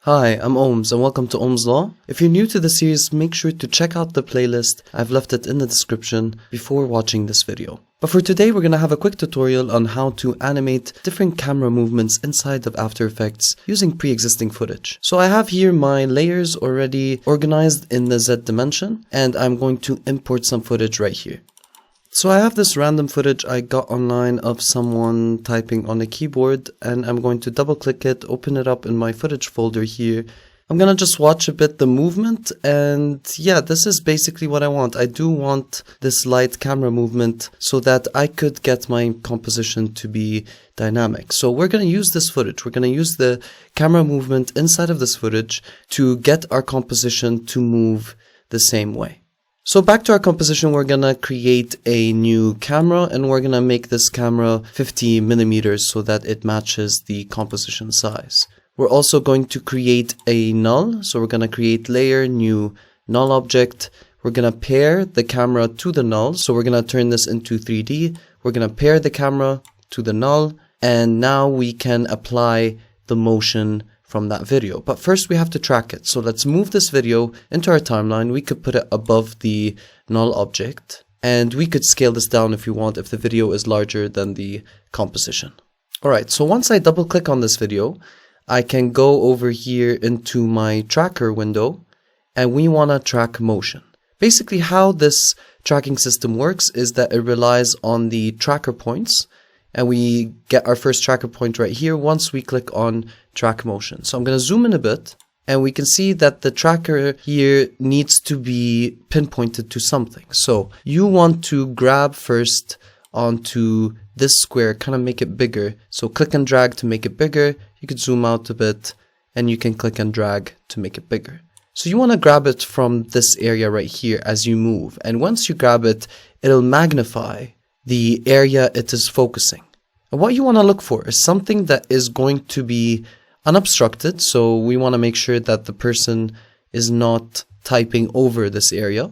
Hi, I'm Ohms and welcome to OmzLaw. If you're new to the series, make sure to check out the playlist. I've left it in the description before watching this video. But for today, we're going to have a quick tutorial on how to animate different camera movements inside of After Effects using pre-existing footage. So I have here my layers already organized in the Z dimension, and I'm going to import some footage right here. So I have this random footage I got online of someone typing on a keyboard, and I'm going to double click it, open it up in my footage folder here. I'm gonna just watch a bit the movement, and yeah, this is basically what I want. I do want this light camera movement so that I could get my composition to be dynamic. So we're gonna use this footage. We're gonna use the camera movement inside of this footage to get our composition to move the same way. So back to our composition, we're gonna create a new camera, and we're gonna make this camera 50 millimeters so that it matches the composition size. We're also going to create a null. So we're gonna create layer, new null object. We're gonna pair the camera to the null. So we're gonna turn this into 3D. We're gonna pair the camera to the null, and now we can apply the motion from that video. But first we have to track it. So let's move this video into our timeline. We could put it above the null object, and we could scale this down if you want, if the video is larger than the composition. Alright, so once I double click on this video, I can go over here into my tracker window, and we want to track motion. Basically how this tracking system works is that it relies on the tracker points, and we get our first tracker point right here once we click on track motion. So I'm going to zoom in a bit, and we can see that the tracker here needs to be pinpointed to something. So you want to grab first onto this square, kind of make it bigger. So click and drag to make it bigger. You could zoom out a bit, and you can click and drag to make it bigger. So you want to grab it from this area right here as you move. And once you grab it, it'll magnify the area it is focusing. And what you want to look for is something that is going to be unobstructed. So we want to make sure that the person is not typing over this area.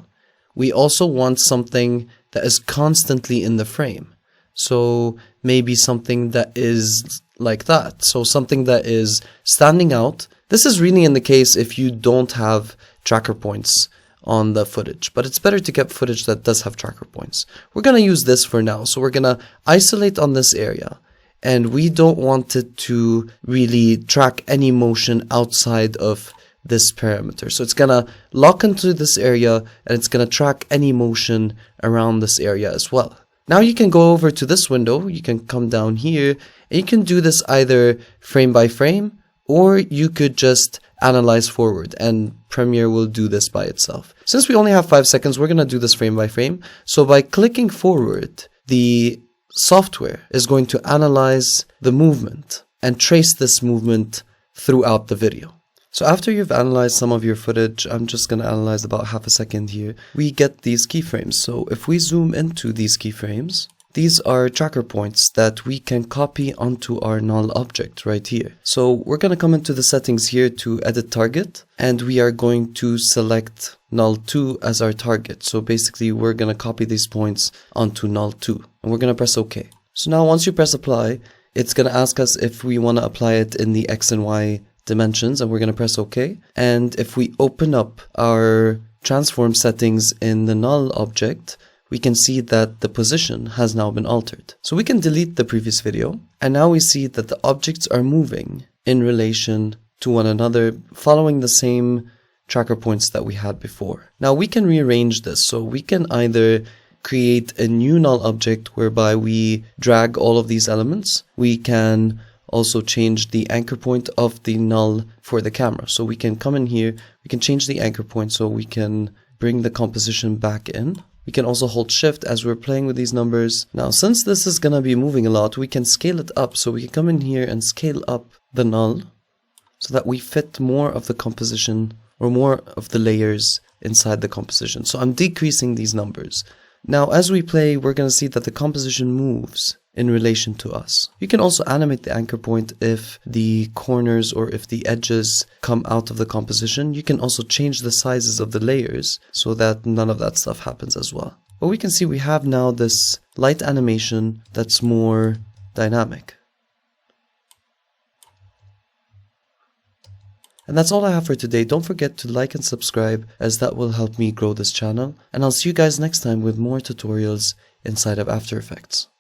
We also want something that is constantly in the frame. So maybe something that is like that. So something that is standing out. This is really in the case if you don't have tracker points on the footage, but it's better to get footage that does have tracker points. We're going to use this for now. So we're going to isolate on this area, and we don't want it to really track any motion outside of this parameter. So it's going to lock into this area, and it's going to track any motion around this area as well. Now you can go over to this window, you can come down here, and you can do this either frame by frame, or you could just analyze forward, and Premiere will do this by itself. Since we only have 5 seconds, we're going to do this frame by frame. So by clicking forward, the software is going to analyze the movement and trace this movement throughout the video. So after you've analyzed some of your footage, I'm just going to analyze about half a second here, we get these keyframes. So if we zoom into these keyframes, these are tracker points that we can copy onto our null object right here. So we're going to come into the settings here to edit target, and we are going to select null 2 as our target. So basically we're going to copy these points onto null 2, and we're going to press OK. So now once you press apply, it's going to ask us if we want to apply it in the X and Y dimensions, and we're going to press OK. And if we open up our transform settings in the null object, we can see that the position has now been altered. So we can delete the previous video, and now we see that the objects are moving in relation to one another, following the same tracker points that we had before. Now we can rearrange this, so we can either create a new null object whereby we drag all of these elements. We can also change the anchor point of the null for the camera. So we can come in here, we can change the anchor point so we can bring the composition back in. We can also hold shift as we're playing with these numbers. Now, since this is going to be moving a lot, we can scale it up. So we can come in here and scale up the null so that we fit more of the composition or more of the layers inside the composition. So I'm decreasing these numbers. Now, as we play, we're going to see that the composition moves in relation to us. You can also animate the anchor point if the corners or if the edges come out of the composition. You can also change the sizes of the layers so that none of that stuff happens as well. But we can see we have now this light animation that's more dynamic. And that's all I have for today. Don't forget to like and subscribe, as that will help me grow this channel. And I'll see you guys next time with more tutorials inside of After Effects.